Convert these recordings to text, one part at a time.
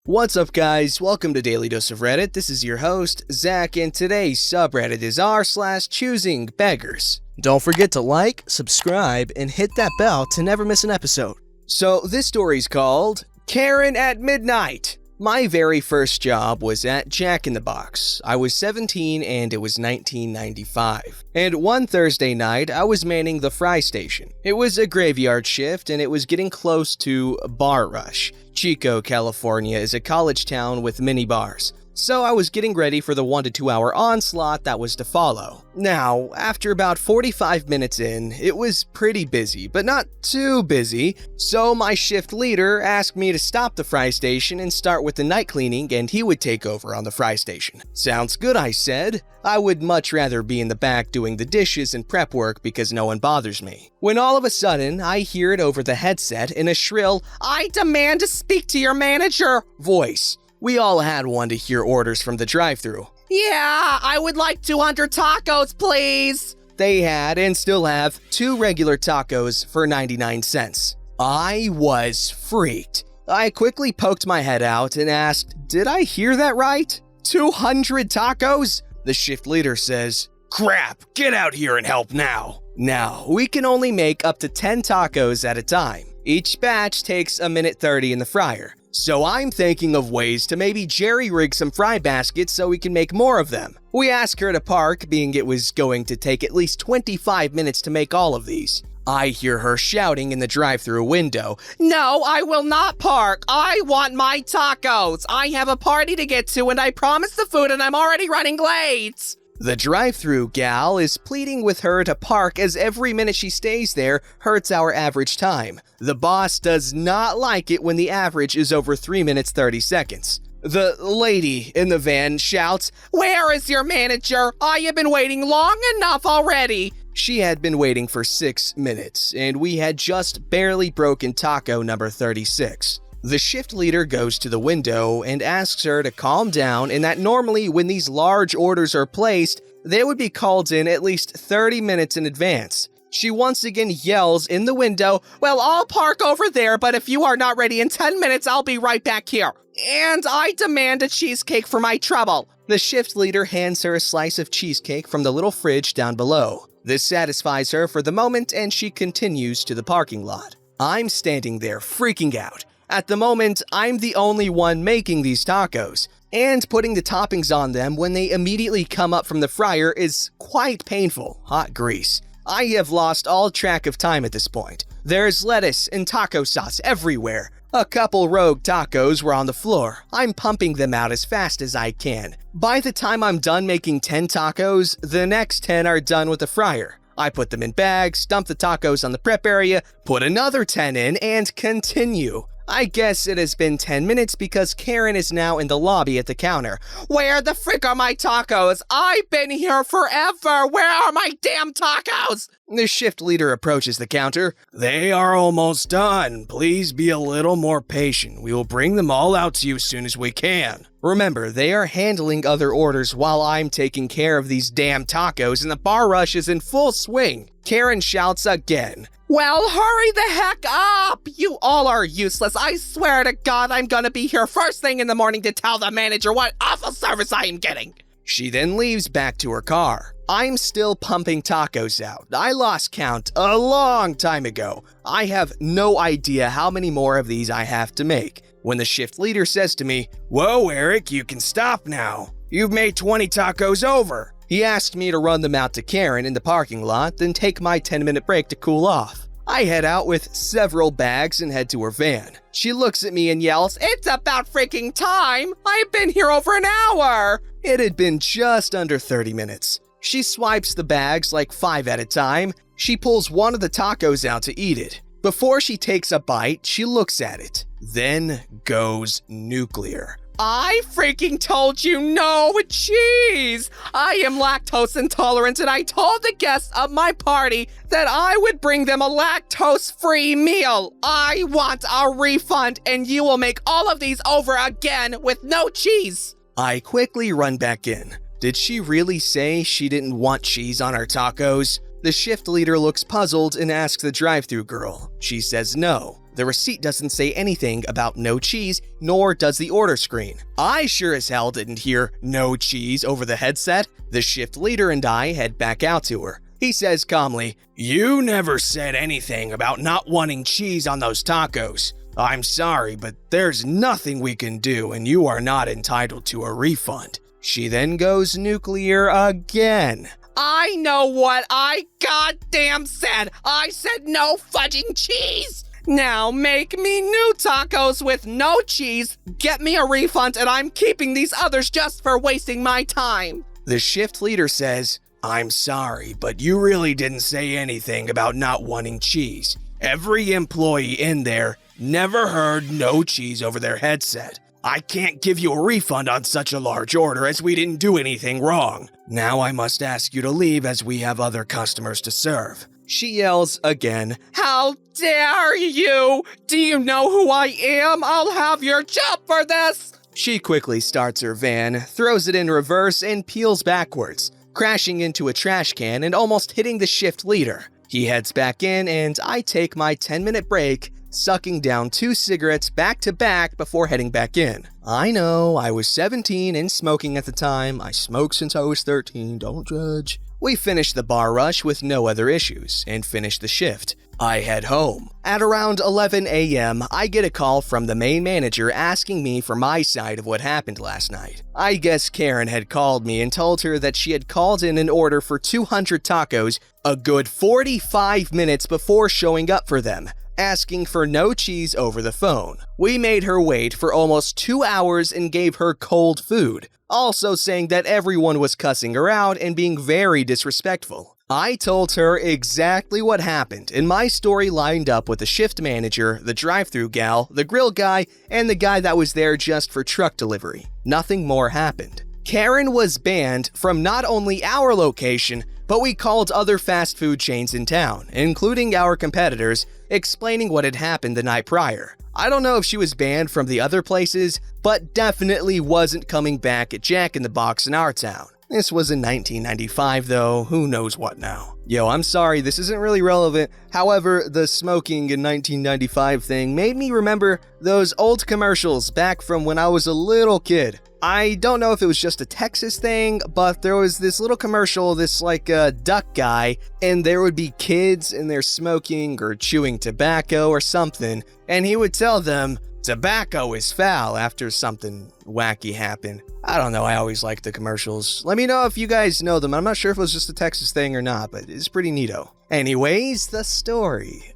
What's up, guys? Welcome to Daily Dose of Reddit. This is your host, Zach, and today's subreddit is r/ChoosingBeggars. Don't forget to like, subscribe, and hit that bell to never miss an episode. So this story's called Karen at Midnight. My very first job was at Jack in the Box. I was 17 and it was 1995. And one Thursday night, I was manning the fry station. It was a graveyard shift and it was getting close to bar rush. Chico, California is a college town with many bars. So I was getting ready for the 1 to 2 hour onslaught that was to follow. Now, after about 45 minutes in, it was pretty busy, but not too busy, so my shift leader asked me to stop the fry station and start with the night cleaning and he would take over on the fry station. Sounds good, I said. I would much rather be in the back doing the dishes and prep work because no one bothers me. When all of a sudden, I hear it over the headset in a shrill, "I demand to speak to your manager" voice. We all had one to hear orders from the drive-thru. "Yeah, I would like 200 tacos, please." They had, and still have, 2 regular tacos for 99 cents. I was freaked. I quickly poked my head out and asked, "Did I hear that right? 200 tacos?" The shift leader says, "Crap, get out here and help now." Now, we can only make up to 10 tacos at a time. Each batch takes a minute 30 in the fryer. So I'm thinking of ways to maybe jerry-rig some fry baskets so we can make more of them. We asked her to park, being it was going to take at least 25 minutes to make all of these. I hear her shouting in the drive-thru window, "No, I will not park. I want my tacos. I have a party to get to and I promised the food and I'm already running late." The drive-thru gal is pleading with her to park as every minute she stays there hurts our average time. The boss does not like it when the average is over 3 minutes 30 seconds. The lady in the van shouts, "Where is your manager? I have been waiting long enough already." She had been waiting for 6 minutes, and we had just barely broken taco number 36. The shift leader goes to the window and asks her to calm down and that normally when these large orders are placed, they would be called in at least 30 minutes in advance. She once again yells in the window, "Well, I'll park over there, but if you are not ready in 10 minutes, I'll be right back here. And I demand a cheesecake for my trouble." The shift leader hands her a slice of cheesecake from the little fridge down below. This satisfies her for the moment and she continues to the parking lot. I'm standing there freaking out. At the moment, I'm the only one making these tacos, and putting the toppings on them when they immediately come up from the fryer is quite painful. Hot grease. I have lost all track of time at this point. There's lettuce and taco sauce everywhere. A couple rogue tacos were on the floor. I'm pumping them out as fast as I can. By the time I'm done making 10 tacos, the next 10 are done with the fryer. I put them in bags, dump the tacos on the prep area, put another 10 in, and continue. I guess it has been 10 minutes because Karen is now in the lobby at the counter. "Where the frick are my tacos? I've been here forever. Where are my damn tacos?" The shift leader approaches the counter. "They are almost done. Please be a little more patient. We will bring them all out to you as soon as we can." Remember, they are handling other orders while I'm taking care of these damn tacos and the bar rush is in full swing. Karen shouts again. "Well, hurry the heck up! You all are useless. I swear to God I'm gonna be here first thing in the morning to tell the manager what awful service I am getting." She then leaves back to her car. I'm still pumping tacos out. I lost count a long time ago. I have no idea how many more of these I have to make. When the shift leader says to me, "Whoa, Eric, you can stop now. You've made 20 tacos over." He asked me to run them out to Karen in the parking lot, then take my 10-minute break to cool off. I head out with several bags and head to her van. She looks at me and yells, "It's about freaking time! I've been here over an hour!" It had been just under 30 minutes. She swipes the bags like 5 at a time. She pulls one of the tacos out to eat it. Before she takes a bite, she looks at it, then goes nuclear. "I freaking told you no cheese! I am lactose intolerant and I told the guests of my party that I would bring them a lactose-free meal. I want a refund and you will make all of these over again with no cheese." I quickly run back in. Did she really say she didn't want cheese on our tacos? The shift leader looks puzzled and asks the drive-thru girl. She says no. The receipt doesn't say anything about no cheese, nor does the order screen. I sure as hell didn't hear no cheese over the headset. The shift leader and I head back out to her. He says calmly, "You never said anything about not wanting cheese on those tacos. I'm sorry, but there's nothing we can do and you are not entitled to a refund." She then goes nuclear again. "I know what I goddamn said. I said no fudging cheese. Now make me new tacos with no cheese, get me a refund, and I'm keeping these others just for wasting my time." The shift leader says, "I'm sorry, but you really didn't say anything about not wanting cheese. Every employee in there never heard no cheese over their headset. I can't give you a refund on such a large order as we didn't do anything wrong. Now I must ask you to leave as we have other customers to serve." She yells again, "How dare you! Do you know who I am? I'll have your job for this!" She quickly starts her van, throws it in reverse, and peels backwards, crashing into a trash can and almost hitting the shift leader. He heads back in and I take my 10-minute break, sucking down 2 cigarettes back to back before heading back in. I know, I was 17 and smoking at the time. I smoked since I was 13, don't judge. We finish the bar rush with no other issues and finish the shift. I head home. At around 11 a.m., I get a call from the main manager asking me for my side of what happened last night. I guess Karen had called me and told her that she had called in an order for 200 tacos a good 45 minutes before showing up for them, asking for no cheese over the phone. We made her wait for almost 2 hours and gave her cold food, also saying that everyone was cussing her out and being very disrespectful. I told her exactly what happened, and my story lined up with the shift manager, the drive-thru gal, the grill guy, and the guy that was there just for truck delivery. Nothing more happened. Karen was banned from not only our location, but we called other fast food chains in town, including our competitors, explaining what had happened the night prior. I don't know if she was banned from the other places, but definitely wasn't coming back at Jack in the Box in our town. This was in 1995 though, who knows what now. Yo, I'm sorry, this isn't really relevant. However, the smoking in 1995 thing made me remember those old commercials back from when I was a little kid. I don't know if it was just a Texas thing, but there was this little commercial, this duck guy, and there would be kids and they're smoking or chewing tobacco or something, and he would tell them, "Tobacco is foul," after something wacky happened. I don't know, I always liked the commercials. Let me know if you guys know them. I'm not sure if it was just a Texas thing or not, but it's pretty neato. Anyways, the story.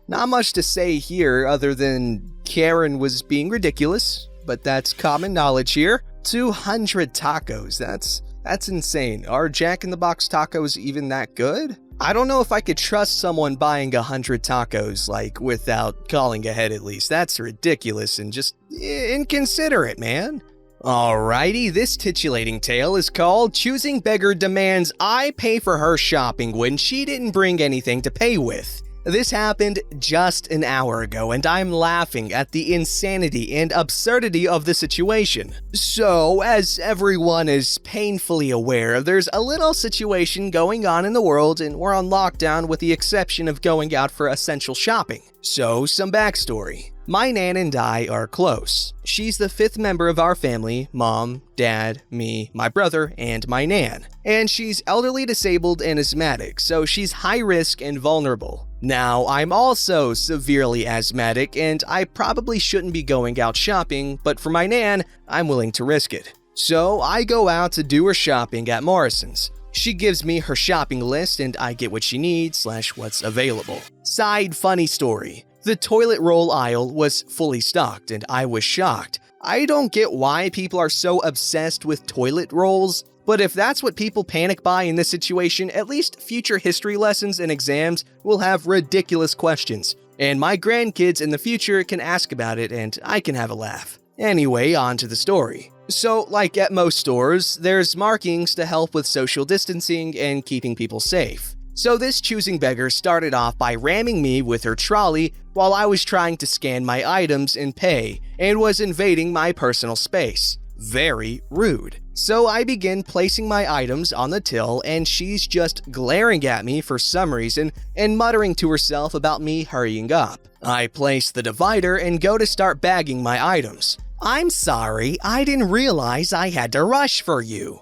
Not much to say here other than Karen was being ridiculous, but that's common knowledge here. 200 tacos, that's insane. Are Jack in the Box tacos even that good? I don't know if I could trust someone buying 100 tacos, without calling ahead at least. That's ridiculous and just inconsiderate, man. Alrighty, this titillating tale is called Choosing Beggar Demands I Pay for Her Shopping When She Didn't Bring Anything to Pay With. This happened just an hour ago, and I'm laughing at the insanity and absurdity of the situation. So, as everyone is painfully aware, there's a little situation going on in the world, and we're on lockdown with the exception of going out for essential shopping. So, some backstory. My nan and I are close. She's the 5th member of our family: mom, dad, me, my brother, and my nan. And she's elderly disabled and asthmatic, so she's high risk and vulnerable. Now, I'm also severely asthmatic, and I probably shouldn't be going out shopping, but for my nan, I'm willing to risk it. So I go out to do her shopping at Morrison's. She gives me her shopping list and I get what she needs / what's available. Side funny story. The toilet roll aisle was fully stocked and I was shocked. I don't get why people are so obsessed with toilet rolls, but if that's what people panic buy in this situation, at least future history lessons and exams will have ridiculous questions. And my grandkids in the future can ask about it and I can have a laugh. Anyway, on to the story. So, like at most stores, there's markings to help with social distancing and keeping people safe. So this choosing beggar started off by ramming me with her trolley while I was trying to scan my items and pay, and was invading my personal space. very rude. So I begin placing my items on the till and she's just glaring at me for some reason and muttering to herself about me hurrying up. I place the divider and go to start bagging my items. "I'm sorry, I didn't realize I had to rush for you."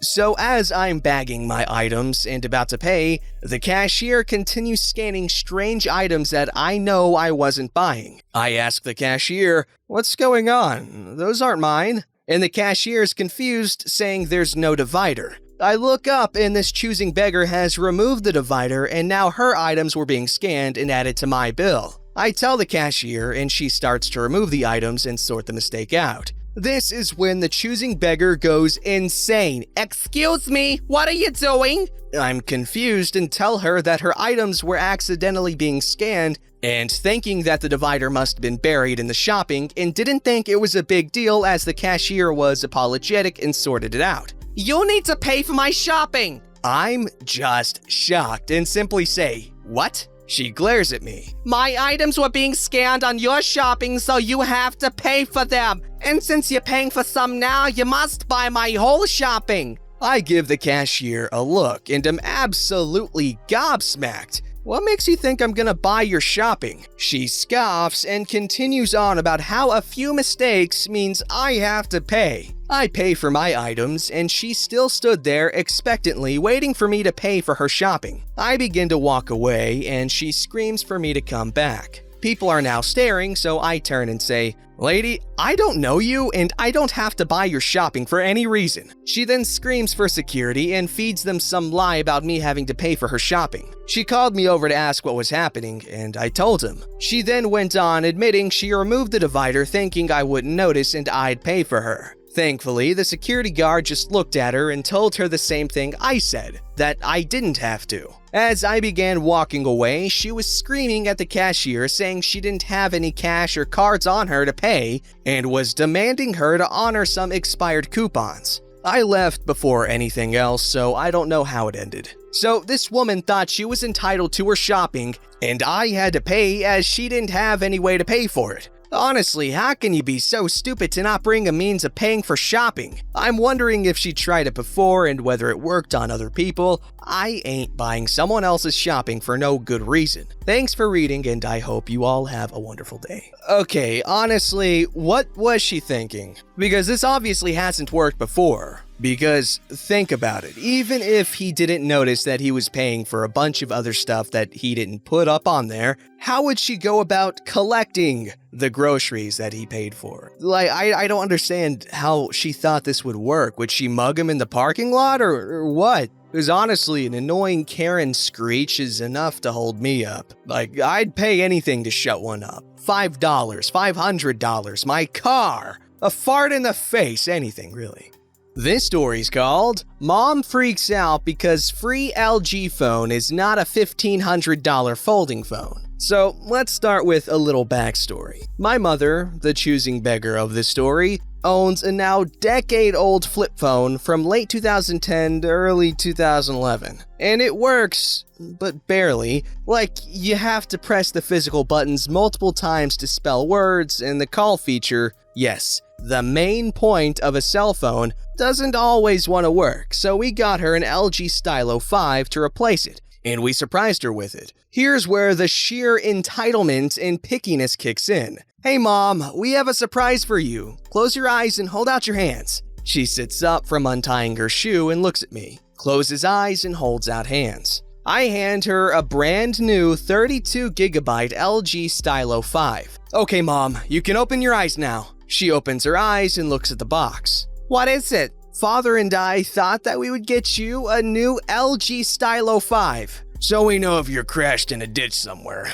So as I'm bagging my items and about to pay, the cashier continues scanning strange items that I know I wasn't buying. I ask the cashier, "What's going on? Those aren't mine." And the cashier is confused, saying there's no divider. I look up and this choosing beggar has removed the divider and now her items were being scanned and added to my bill. I tell the cashier and she starts to remove the items and sort the mistake out. This is when the choosing beggar goes insane. "Excuse me, what are you doing?" I'm confused and tell her that her items were accidentally being scanned and thinking that the divider must have been buried in the shopping and didn't think it was a big deal as the cashier was apologetic and sorted it out. "You need to pay for my shopping." I'm just shocked and simply say, "What?" She glares at me. "My items were being scanned on your shopping, so you have to pay for them. And since you're paying for some now, you must buy my whole shopping." I give the cashier a look and am absolutely gobsmacked. "What makes you think I'm gonna buy your shopping?" She scoffs and continues on about how a few mistakes means I have to pay. I pay for my items and she still stood there expectantly waiting for me to pay for her shopping. I begin to walk away and she screams for me to come back. People are now staring, so I turn and say, "Lady, I don't know you and I don't have to buy your shopping for any reason." She then screams for security and feeds them some lie about me having to pay for her shopping. She called me over to ask what was happening and I told him. She then went on admitting she removed the divider thinking I wouldn't notice and I'd pay for her. Thankfully, the security guard just looked at her and told her the same thing I said, that I didn't have to. As I began walking away, she was screaming at the cashier saying she didn't have any cash or cards on her to pay and was demanding her to honor some expired coupons. I left before anything else, so I don't know how it ended. So this woman thought she was entitled to her shopping and I had to pay as she didn't have any way to pay for it. Honestly, how can you be so stupid to not bring a means of paying for shopping? I'm wondering if she tried it before and whether it worked on other people. I ain't buying someone else's shopping for no good reason. Thanks for reading and I hope you all have a wonderful day. Okay, honestly, what was she thinking? Because this obviously hasn't worked before. Because think about it, even if he didn't notice that he was paying for a bunch of other stuff that he didn't put up on there, how would she go about collecting the groceries that he paid for? Like, I don't understand how she thought this would work. Would she mug him in the parking lot or what? Because honestly, an annoying Karen screech is enough to hold me up. Like, I'd pay anything to shut one up. $5, $500, my car, a fart in the face, anything really. This story's called Mom Freaks Out Because Free LG Phone is Not a $1,500 Folding Phone. So let's start with a little backstory. My mother, the choosing beggar of this story, owns a now decade-old flip phone from late 2010 to early 2011. And it works, but barely. Like, you have to press the physical buttons multiple times to spell words, and the call feature, yes, the main point of a cell phone, doesn't always want to work, so we got her an LG Stylo 5 to replace it, and we surprised her with it. Here's where the sheer entitlement and pickiness kicks in. "Hey mom, we have a surprise for you. Close your eyes and hold out your hands." She sits up from untying her shoe and looks at me, closes eyes and holds out hands. I hand her a brand new 32GB LG Stylo 5. "Okay mom, you can open your eyes now." She opens her eyes and looks at the box. "What is it?" "Father and I thought that we would get you a new LG Stylo 5. So we know if you're crashed in a ditch somewhere."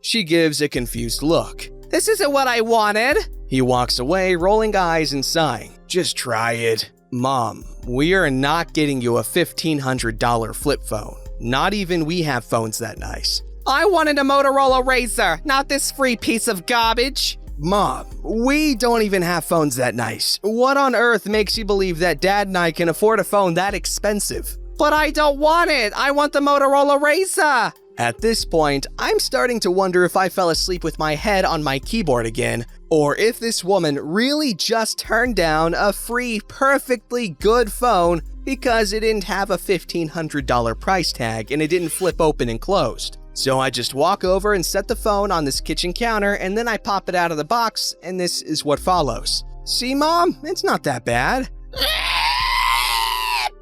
She gives a confused look. "This isn't what I wanted." He walks away, rolling eyes and sighing. "Just try it." "Mom, we are not getting you a $1,500 flip phone. Not even we have phones that nice." "I wanted a Motorola Razr, not this free piece of garbage." "Mom, we don't even have phones that nice. What on earth makes you believe that Dad and I can afford a phone that expensive?" "But I don't want it. I want the Motorola Razr." At this point, I'm starting to wonder if I fell asleep with my head on my keyboard again, or if this woman really just turned down a free, perfectly good phone because it didn't have a $1,500 price tag and it didn't flip open and closed. So I just walk over and set the phone on this kitchen counter, and then I pop it out of the box, and this is what follows. See, Mom? It's not that bad.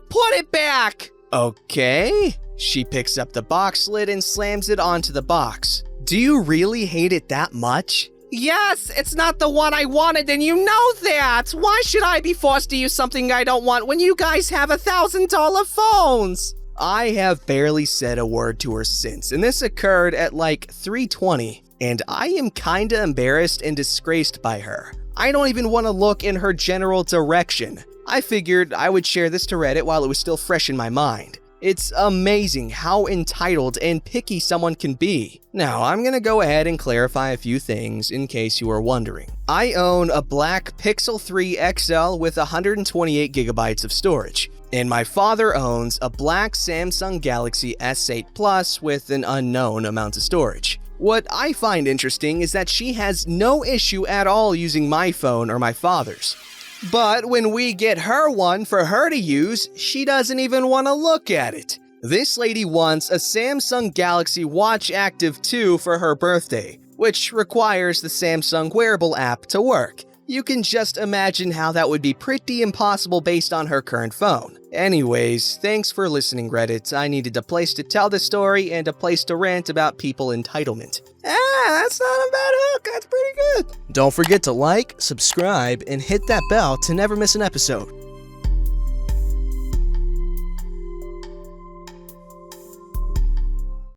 Put it back! Okay. She picks up the box lid and slams it onto the box. Do you really hate it that much? Yes, it's not the one I wanted, and you know that! Why should I be forced to use something I don't want when you guys have $1,000 phones? I have barely said a word to her since, and this occurred at like 3:20, and I am kinda embarrassed and disgraced by her. I don't even want to look in her general direction. I figured I would share this to Reddit while it was still fresh in my mind. It's amazing how entitled and picky someone can be. Now, I'm gonna go ahead and clarify a few things in case you are wondering. I own a black Pixel 3 XL with 128 gigabytes of storage, and my father owns a black Samsung Galaxy S8 Plus with an unknown amount of storage. What I find interesting is that she has no issue at all using my phone or my father's. But when we get her one for her to use, she doesn't even want to look at it. This lady wants a Samsung Galaxy Watch Active 2 for her birthday, which requires the Samsung wearable app to work. You can just imagine how that would be pretty impossible based on her current phone. Anyways, thanks for listening, Reddit. I needed a place to tell the story and a place to rant about people entitlement. That's not a bad hook. That's pretty good. Don't forget to like, subscribe, and hit that bell to never miss an episode.